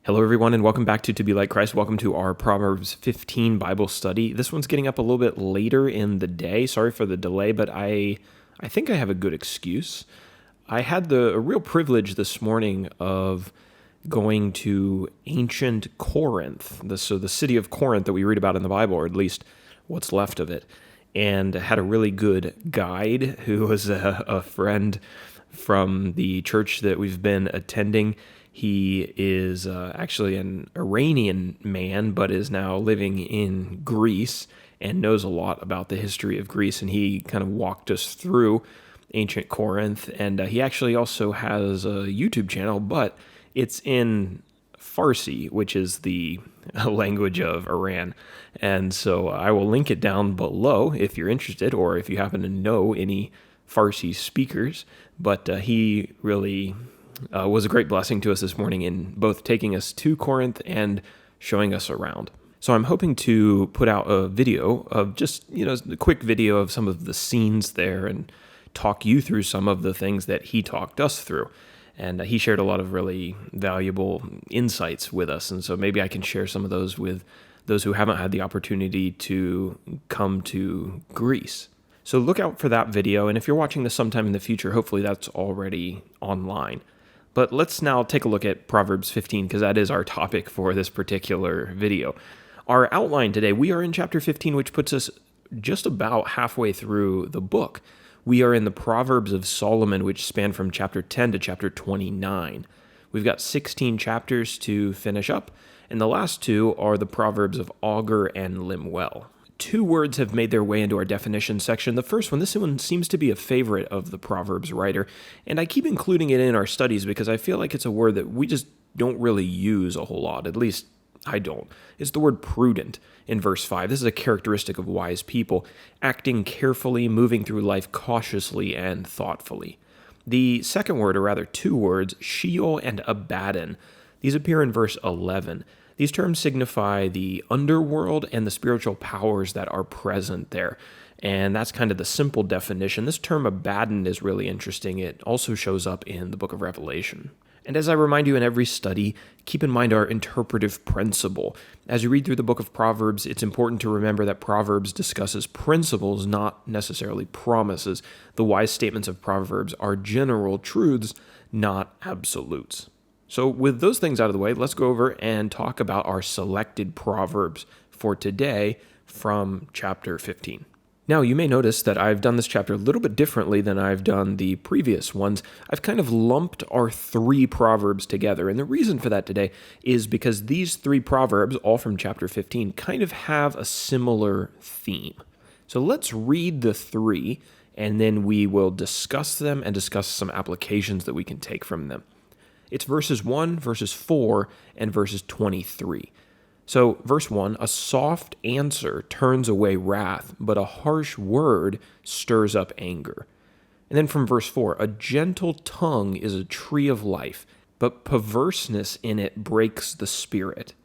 Hello, everyone, and welcome back to Be Like Christ. Welcome to our Proverbs 15 Bible study. This one's getting up a little bit later in the day. Sorry for the delay, but I think I have a good excuse. I had a real privilege this morning of going to ancient Corinth, the city of Corinth that we read about in the Bible, or at least what's left of it, and had a really good guide who was a friend from the church that we've been attending. He is actually an Iranian man, but is now living in Greece and knows a lot about the history of Greece. And he kind of walked us through ancient Corinth. And he actually also has a YouTube channel, but it's in Farsi, which is the language of Iran. And so I will link it down below if you're interested, or if you happen to know any Farsi speakers. But he really was a great blessing to us this morning in both taking us to Corinth and showing us around. So I'm hoping to put out a video of just, a quick video of some of the scenes there and talk you through some of the things that he talked us through. And he shared a lot of really valuable insights with us. And so maybe I can share some of those with those who haven't had the opportunity to come to Greece. So look out for that video. And if you're watching this sometime in the future, hopefully that's already online. But let's now take a look at Proverbs 15, because that is our topic for this particular video. Our outline today, we are in chapter 15, which puts us just about halfway through the book. We are in the Proverbs of Solomon, which span from chapter 10 to chapter 29. We've got 16 chapters to finish up, and the last two are the Proverbs of Augur and Lemuel. Two words have made their way into our definition section. The first one, this one seems to be a favorite of the Proverbs writer, and I keep including it in our studies because I feel like it's a word that we just don't really use a whole lot, at least I don't. It's the word prudent in verse 5. This is a characteristic of wise people, acting carefully, moving through life cautiously and thoughtfully. The second word, or rather two words, Sheol and Abaddon, these appear in verse 11. These terms signify the underworld and the spiritual powers that are present there. And that's kind of the simple definition. This term Abaddon is really interesting. It also shows up in the book of Revelation. And as I remind you in every study, keep in mind our interpretive principle. As you read through the book of Proverbs, it's important to remember that Proverbs discusses principles, not necessarily promises. The wise statements of Proverbs are general truths, not absolutes. So with those things out of the way, let's go over and talk about our selected Proverbs for today from chapter 15. Now, you may notice that I've done this chapter a little bit differently than I've done the previous ones. I've kind of lumped our three Proverbs together, and the reason for that today is because these three Proverbs, all from chapter 15, kind of have a similar theme. So let's read the three, and then we will discuss them and discuss some applications that we can take from them. It's verses 1, verses 4, and verses 23. So, verse 1, a soft answer turns away wrath, but a harsh word stirs up anger. And then from verse 4, a gentle tongue is a tree of life, but perverseness in it breaks the spirit.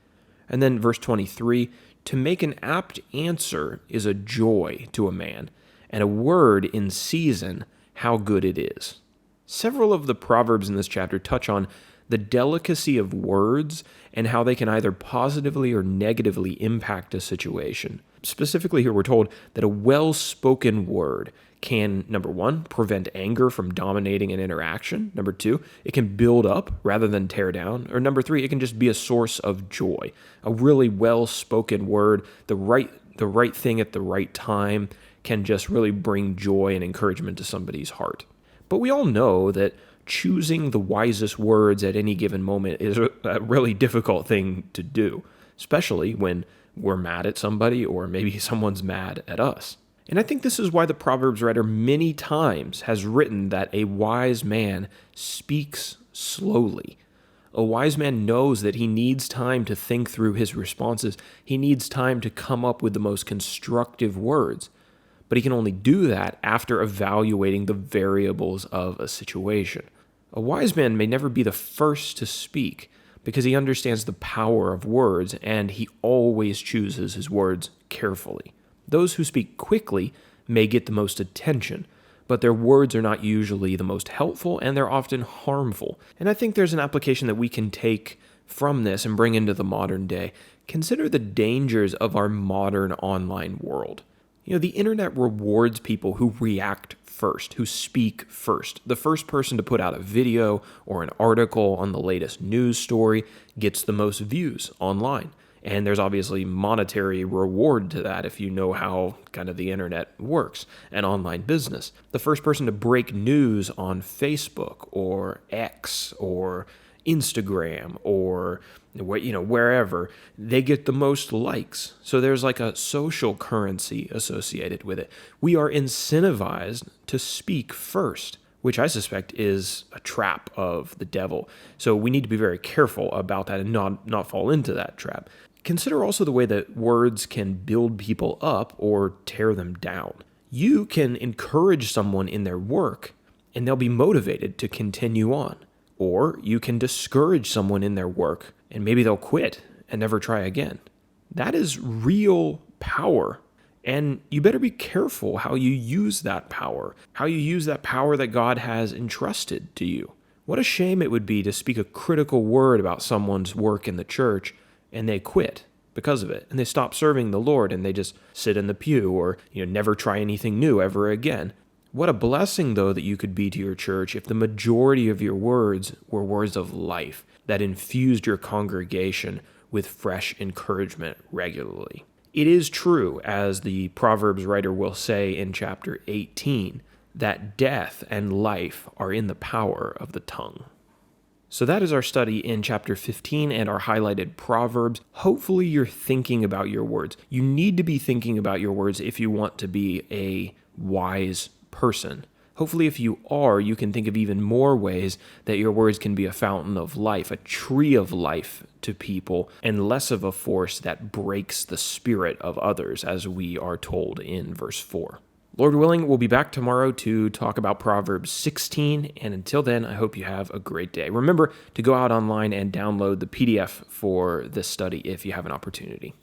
And then verse 23, to make an apt answer is a joy to a man, and a word in season, how good it is. Several of the Proverbs in this chapter touch on the delicacy of words and how they can either positively or negatively impact a situation. Specifically here, we're told that a well-spoken word can, number one, prevent anger from dominating an interaction. Number two, it can build up rather than tear down. Or number three, it can just be a source of joy. A really well-spoken word, the right thing at the right time, can just really bring joy and encouragement to somebody's heart. But we all know that choosing the wisest words at any given moment is a really difficult thing to do, especially when we're mad at somebody or maybe someone's mad at us. And I think this is why the Proverbs writer many times has written that a wise man speaks slowly. A wise man knows that he needs time to think through his responses. He needs time to come up with the most constructive words. But he can only do that after evaluating the variables of a situation. A wise man may never be the first to speak because he understands the power of words, and he always chooses his words carefully. Those who speak quickly may get the most attention, but their words are not usually the most helpful, and they're often harmful. And I think there's an application that we can take from this and bring into the modern day, consider the dangers of our modern online world. The internet rewards people who react first, who speak first. The first person to put out a video or an article on the latest news story gets the most views online. And there's obviously monetary reward to that if you know how kind of the internet works and online business. The first person to break news on Facebook or X or Instagram or wherever, they get the most likes. So there's like a social currency associated with it. We are incentivized to speak first, which I suspect is a trap of the devil. So we need to be very careful about that and not fall into that trap. Consider also the way that words can build people up or tear them down. You can encourage someone in their work and they'll be motivated to continue on. Or you can discourage someone in their work and maybe they'll quit and never try again. That is real power. And you better be careful how you use that power, that God has entrusted to you. What a shame it would be to speak a critical word about someone's work in the church and they quit because of it, and they stop serving the Lord and they just sit in the pew or never try anything new ever again. What a blessing, though, that you could be to your church if the majority of your words were words of life that infused your congregation with fresh encouragement regularly. It is true, as the Proverbs writer will say in chapter 18, that death and life are in the power of the tongue. So that is our study in chapter 15 and our highlighted Proverbs. Hopefully you're thinking about your words. You need to be thinking about your words if you want to be a wise person. Hopefully if you are, you can think of even more ways that your words can be a fountain of life, a tree of life to people, and less of a force that breaks the spirit of others, as we are told in verse 4. Lord willing, we'll be back tomorrow to talk about Proverbs 16, and until then, I hope you have a great day. Remember to go out online and download the PDF for this study if you have an opportunity.